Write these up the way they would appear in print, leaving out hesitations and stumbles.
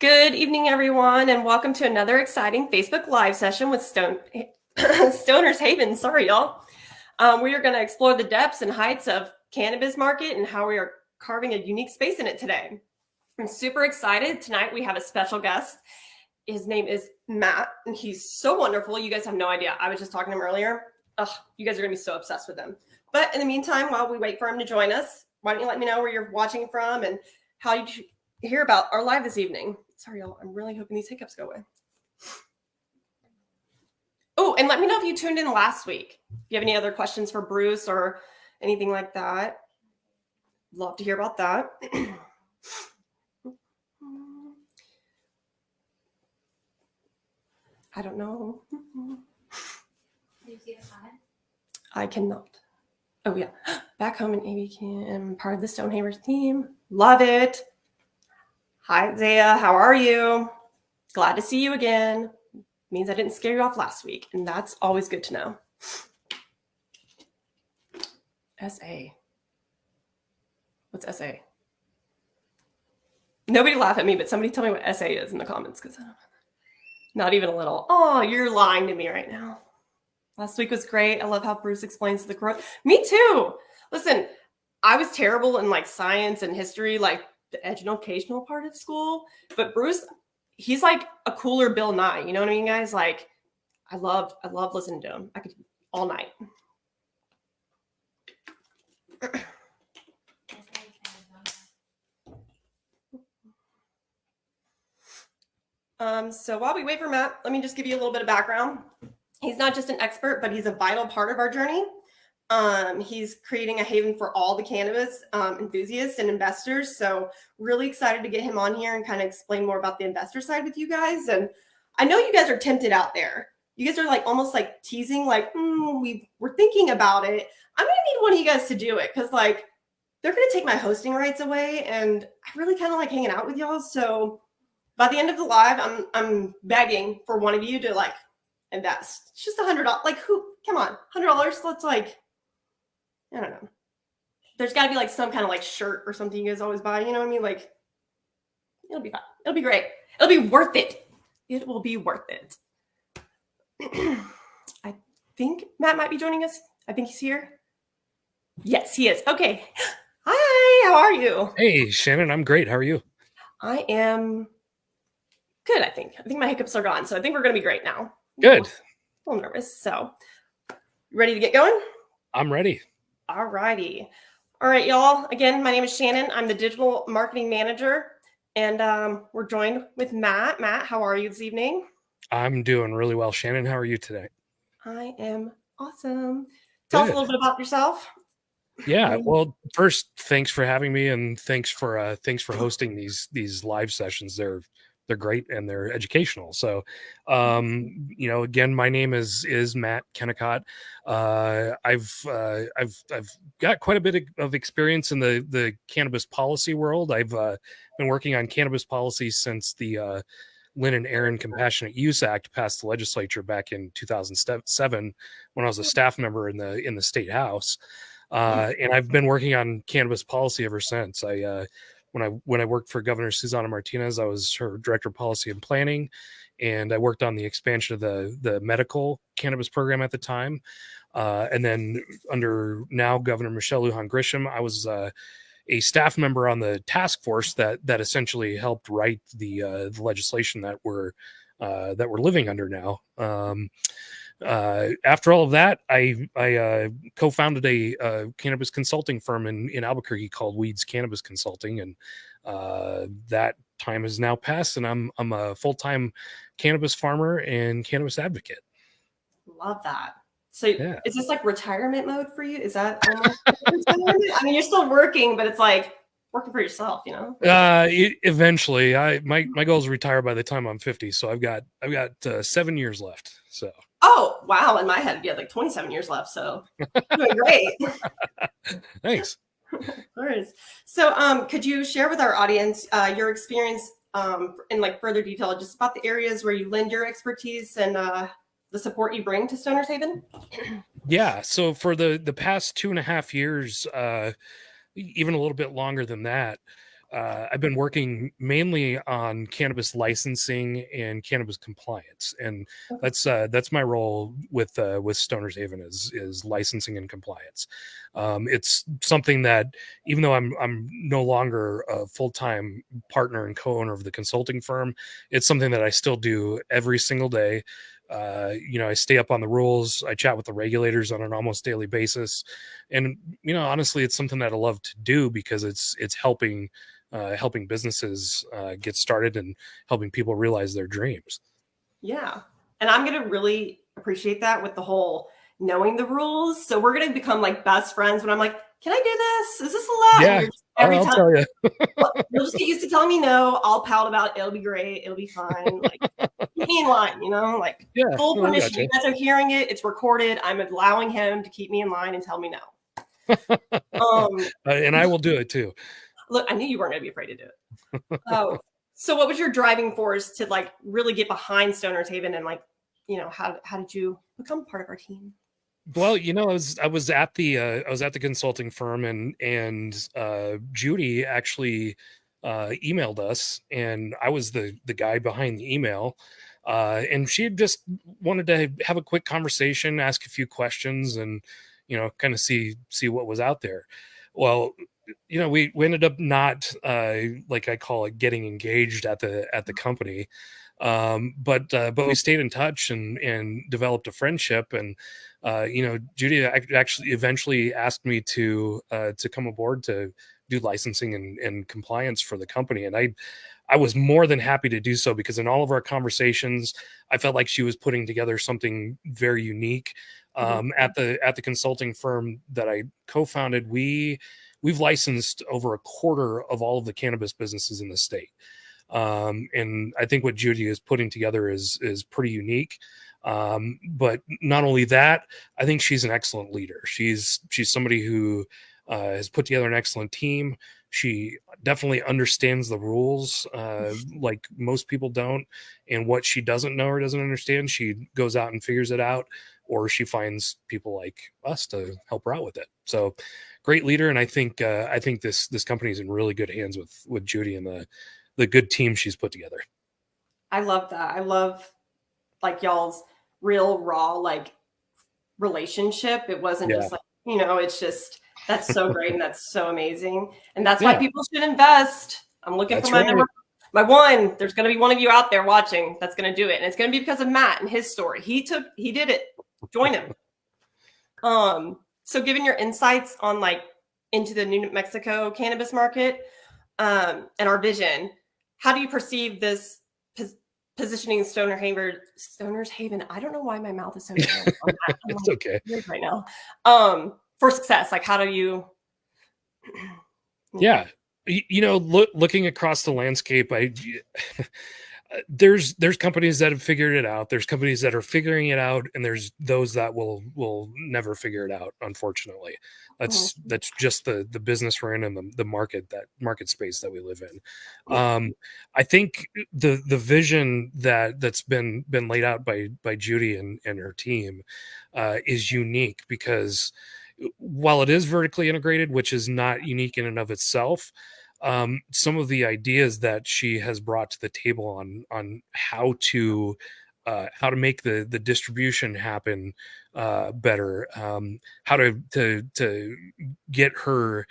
Good evening, everyone, and welcome to another exciting Facebook Live session with Stoner's Haven. Sorry, y'all. We are going to explore the depths and heights of cannabis market and how we are carving a unique space in it today. I'm super excited. Tonight we have a special guest. His name is Matt, and he's so wonderful. You guys have no idea. I was just talking to him earlier. You guys are going to be so obsessed with him. But in the meantime, while we wait for him to join us, why don't you let me know where you're watching from and how you hear about our live this evening. Sorry, y'all. I'm really hoping these hiccups go away. Oh, and let me know if you tuned in last week. If you have any other questions for Bruce or anything like that, love to hear about that. I don't know. Can you see the comment? I cannot. Oh, yeah. Back home in ABK, I'm part of the Stonehaven team. Love it. Hi, Zaya. How are you? Glad to see you again. Means I didn't scare you off last week, and that's always good to know. SA. What's SA? Nobody laugh at me, but somebody tell me what SA is in the comments, because not even a little. Oh, you're lying to me right now. Last week was great. I love how Bruce explains the growth. Me too. Listen, I was terrible in like science and history, like the educational part of school, but Bruce, he's like a cooler Bill Nye. You know what I mean, guys? Like, I love listening to him. I could all night. So while we wait for Matt, let me just give you a little bit of background. He's not just an expert, but he's a vital part of our journey. He's creating a haven for all the cannabis enthusiasts and investors. So really excited to get him on here and kind of explain more about the investor side with you guys. And I know you guys are tempted out there. You guys are like almost like teasing, like, we're thinking about it. I'm going to need one of you guys to do it because like they're going to take my hosting rights away. And I really kind of like hanging out with y'all. So by the end of the live, I'm begging for one of you to like invest. It's just $100. Like come on, $100. Let's like, I don't know. There's got to be like some kind of like shirt or something you guys always buy. You know what I mean? Like, it'll be fine. It'll be great. It'll be worth it. It will be worth it. I think Matt might be joining us. I think he's here. Yes, he is. Okay. Hi, how are you? Hey, Shannon, I'm great. How are you? I am good, I think. I think my hiccups are gone. So I think we're going to be great now. Good. A little nervous. So, ready to get going? I'm ready. All righty. All right, y'all. Again, my name is Shannon. I'm the digital marketing manager, and we're joined with Matt. Matt, how are you this evening? I'm doing really well. Shannon, how are you today? I am awesome. Tell us a little bit about yourself. Yeah. Well, first, thanks for having me, and thanks for hosting these live sessions. They're great and they're educational. So, again, my name is Matt Kennicott. I've got quite a bit of experience in the cannabis policy world. I've been working on cannabis policy since the Lynn and Aaron Compassionate Use Act passed the legislature back in 2007 when I was a staff member in the state house. And I've been working on cannabis policy ever since. When I worked for Governor Susana Martinez, I was her director of policy and planning, and I worked on the expansion of the medical cannabis program at the time. And then under now Governor Michelle Lujan Grisham, I was a staff member on the task force that essentially helped write the legislation that we're living under now. After all of that, I co-founded a cannabis consulting firm in Albuquerque called Weeds Cannabis Consulting, and that time has now passed, and I'm a full-time cannabis farmer and cannabis advocate. Love that. So yeah. Is this like retirement mode for you? Is that almost retirement? I mean, you're still working, but it's like working for yourself, you know? Eventually, my goal is to retire by the time I'm 50, so I've got 7 years left. So. Oh, wow. In my head, you had like 27 years left. So doing great. Thanks. Of course. So could you share with our audience your experience in like further detail just about the areas where you lend your expertise and the support you bring to Stoner's Haven? Yeah. So for the past 2.5 years, even a little bit longer than that, I've been working mainly on cannabis licensing and cannabis compliance, and that's my role with Stoner's Haven is licensing and compliance. It's something that, even though I'm no longer a full-time partner and co-owner of the consulting firm, it's something that I still do every single day. I stay up on the rules. I chat with the regulators on an almost daily basis, and honestly, it's something that I love to do because it's helping businesses get started and helping people realize their dreams. Yeah. And I'm going to really appreciate that with the whole knowing the rules. So we're going to become like best friends when I'm like, can I do this? Is this allowed? Yeah. Every I'll time tell you. you'll just get used to telling me no. I'll pout about it. It'll be great. It'll be fine. Like, keep me in line, like Yeah, full no, I permission. gotcha. You guys are hearing it. It's recorded. I'm allowing him to keep me in line and tell me no. And I will do it too. Look, I knew you weren't going to be afraid to do it. Oh, so what was your driving force to like really get behind Stoner's Haven, and like, how did you become part of our team? Well, I was at the consulting firm, and Judy actually emailed us, and I was the guy behind the email, and she just wanted to have a quick conversation, ask a few questions, and kind of see what was out there. Well, we ended up not like I call it getting engaged at the company, but we stayed in touch and developed a friendship. And Judy actually eventually asked me to come aboard to do licensing and compliance for the company, and I was more than happy to do so, because in all of our conversations, I felt like she was putting together something very unique. At the consulting firm that I co-founded, we've licensed over a quarter of all of the cannabis businesses in the state. And I think what Judy is putting together is pretty unique. But not only that, I think she's an excellent leader. She's somebody who has put together an excellent team. She definitely understands the rules, like most people don't. And what she doesn't know or doesn't understand, she goes out and figures it out, or she finds people like us to help her out with it. So, great leader. And I think this company is in really good hands with Judy and the good team she's put together. I love that. I love like y'all's real raw like relationship. It wasn't just like, it's just, that's so great and that's so amazing. And that's why people should invest. I'm looking for my number. My one, there's going to be one of you out there watching that's going to do it. And it's going to be because of Matt and his story. He did it. Join him. So given your insights on like into the New Mexico cannabis market, and our vision, how do you perceive this positioning Stoner's Haven? I don't know why my mouth is so dry. It's okay right now. For success, like how do you? Yeah, looking across the landscape, there's companies that have figured it out. There's companies that are figuring it out, and there's those that will never figure it out. Unfortunately, that's just the business we're in and the market space that we live in. I think the vision that's been laid out by Judy and her team is unique, because while it is vertically integrated, which is not unique in and of itself, some of the ideas that she has brought to the table on how to make the distribution happen better, how to get her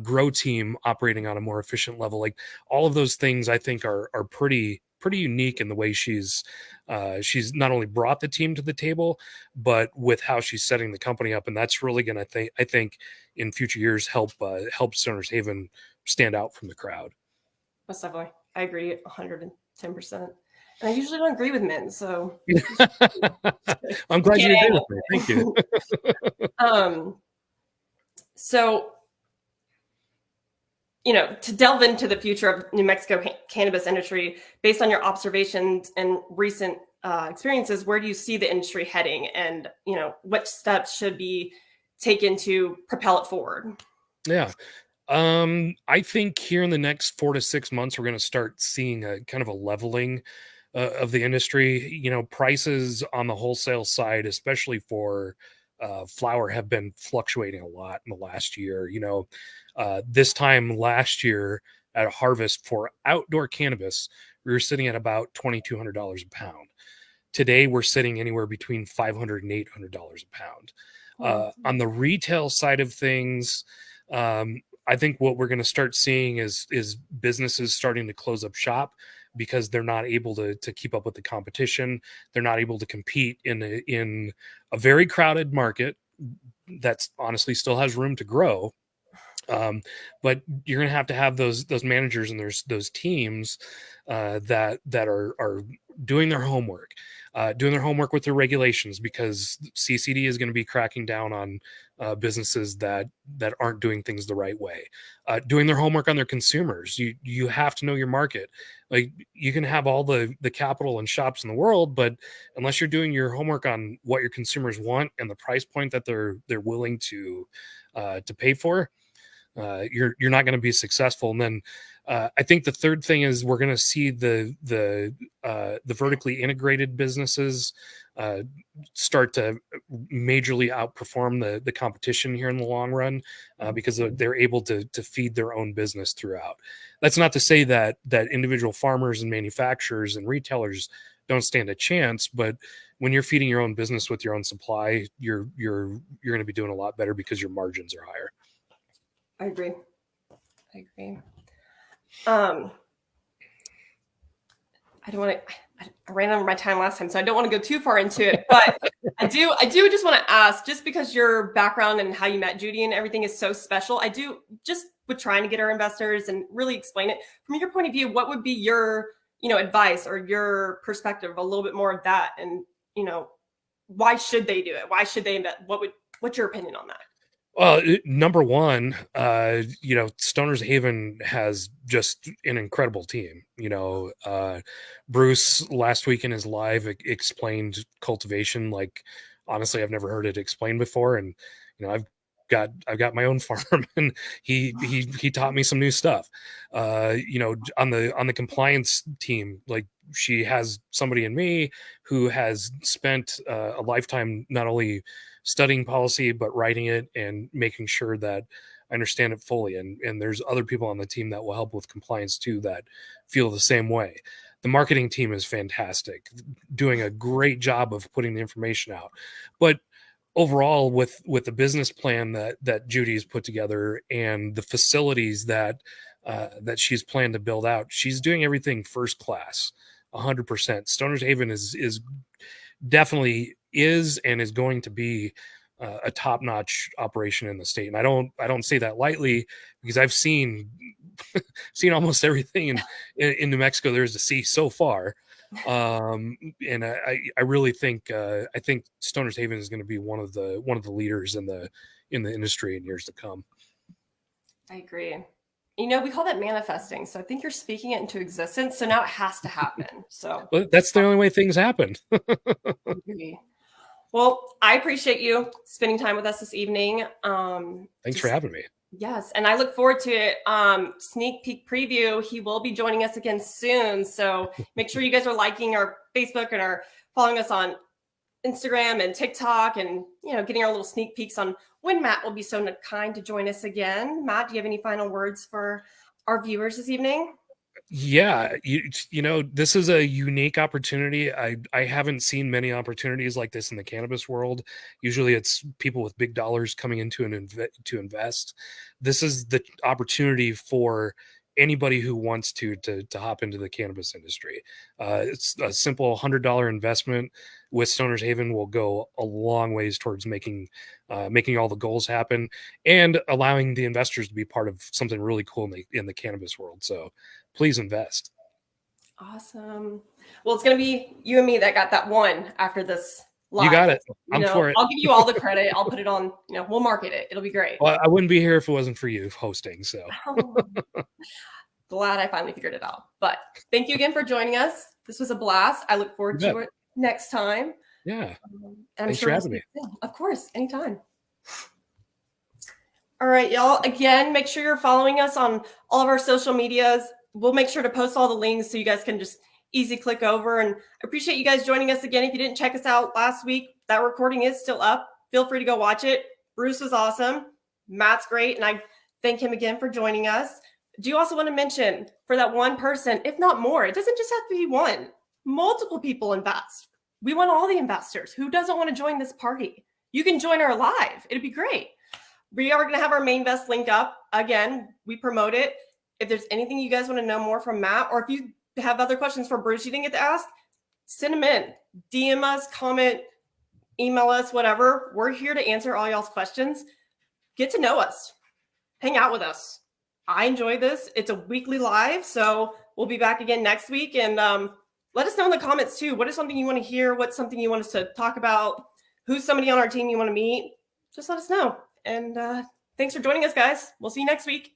grow team operating on a more efficient level, like all of those things I think are pretty unique in the way she's not only brought the team to the table, but with how she's setting the company up. And that's really going to, I think in future years, help Stoner's Haven stand out from the crowd. Most definitely. I agree 110%. And I usually don't agree with men, so I'm glad you agree with me. Thank you. So, to delve into the future of New Mexico cannabis industry, based on your observations and recent experiences, where do you see the industry heading, and what steps should be taken to propel it forward? Yeah. I think here in the next 4 to 6 months, we're going to start seeing a kind of a leveling of the industry. Prices on the wholesale side, especially for flower, have been fluctuating a lot in the last year. This time last year, at a harvest for outdoor cannabis, we were sitting at about $2,200 a pound. Today, we're sitting anywhere between $500 and $800 a pound. On the retail side of things, I think what we're going to start seeing is businesses starting to close up shop because they're not able to keep up with the competition. They're not able to compete in a very crowded market that's honestly still has room to grow. But you're going to have those managers and there's those teams that are doing their homework. With their regulations, because CCD is going to be cracking down on businesses that aren't doing things the right way. Doing their homework on their consumers. You have to know your market. Like, you can have all the capital and shops in the world, but unless you're doing your homework on what your consumers want and the price point that they're willing to pay for, you're not going to be successful. And then I think the third thing is we're going to see the vertically integrated businesses start to majorly outperform the competition here in the long run, because they're able to feed their own business throughout. That's not to say that individual farmers and manufacturers and retailers don't stand a chance, but when you're feeding your own business with your own supply, you're going to be doing a lot better because your margins are higher. I agree. I don't want to. I ran over my time last time, so I don't want to go too far into it. But I do just want to ask, just because your background and how you met Judy and everything is so special, I do just with trying to get our investors and really explain it from your point of view. What would be your advice or your perspective, a little bit more of that, and why should they do it? Why should they invest? What's your opinion on that? Well, number one, Stoner's Haven has just an incredible team. Bruce last week in his live explained cultivation like, honestly, I've never heard it explained before. And I've got my own farm, and he taught me some new stuff. On the compliance team, like, she has somebody in me who has spent a lifetime not only studying policy but writing it and making sure that I understand it fully. And there's other people on the team that will help with compliance too that feel the same way. The marketing team is fantastic, doing a great job of putting the information out. But overall, with the business plan that Judy's put together and the facilities that she's planned to build out, she's doing everything first class, 100%. Stoner's Haven is definitely and is going to be a top-notch operation in the state. And I don't say that lightly, because I've seen almost everything in New Mexico there is to see so far. And I really think I think Stoner's Haven is going to be one of the leaders in the industry in years to come. I agree. We call that manifesting. So I think you're speaking it into existence. So now it has to happen. So that's the only way things happen. Well, I appreciate you spending time with us this evening. Thanks for having me. Yes. And I look forward to it. Sneak peek preview. He will be joining us again soon. So make sure you guys are liking our Facebook and are following us on Instagram and TikTok, and, getting our little sneak peeks on when Matt will be so kind to join us again. Matt, do you have any final words for our viewers this evening? Yeah, this is a unique opportunity. I haven't seen many opportunities like this in the cannabis world. Usually it's people with big dollars coming into to invest. This is the opportunity for anybody who wants to hop into the cannabis industry. It's a simple $100 investment with Stoner's Haven will go a long ways towards making all the goals happen and allowing the investors to be part of something really cool in the cannabis world. So please invest. Awesome. Well, it's going to be you and me that got that one after this live. You got it. I'm for it. I'll give you all the credit. I'll put it on, we'll market it. It'll be great. Well, I wouldn't be here if it wasn't for you hosting. So glad I finally figured it out. But thank you again for joining us. This was a blast. I look forward to it next time. Yeah. Thanks for having me. Of course. Anytime. All right, y'all. Again, make sure you're following us on all of our social medias. We'll make sure to post all the links so you guys can just easy click over. And I appreciate you guys joining us again. If you didn't check us out last week, that recording is still up. Feel free to go watch it. Bruce was awesome. Matt's great. And I thank him again for joining us. Do you also want to mention for that one person, if not more, it doesn't just have to be one, multiple people invest. We want all the investors. Who doesn't want to join this party? You can join our live. It'd be great. We are going to have our main vest linked up. Again, we promote it. If there's anything you guys want to know more from Matt, or if you have other questions for Bruce you didn't get to ask, send them in. DM us, comment, email us, whatever. We're here to answer all y'all's questions. Get to know us. Hang out with us. I enjoy this. It's a weekly live, so we'll be back again next week. And let us know in the comments too. What is something you want to hear? What's something you want us to talk about? Who's somebody on our team you want to meet? Just let us know. And thanks for joining us, guys. We'll see you next week.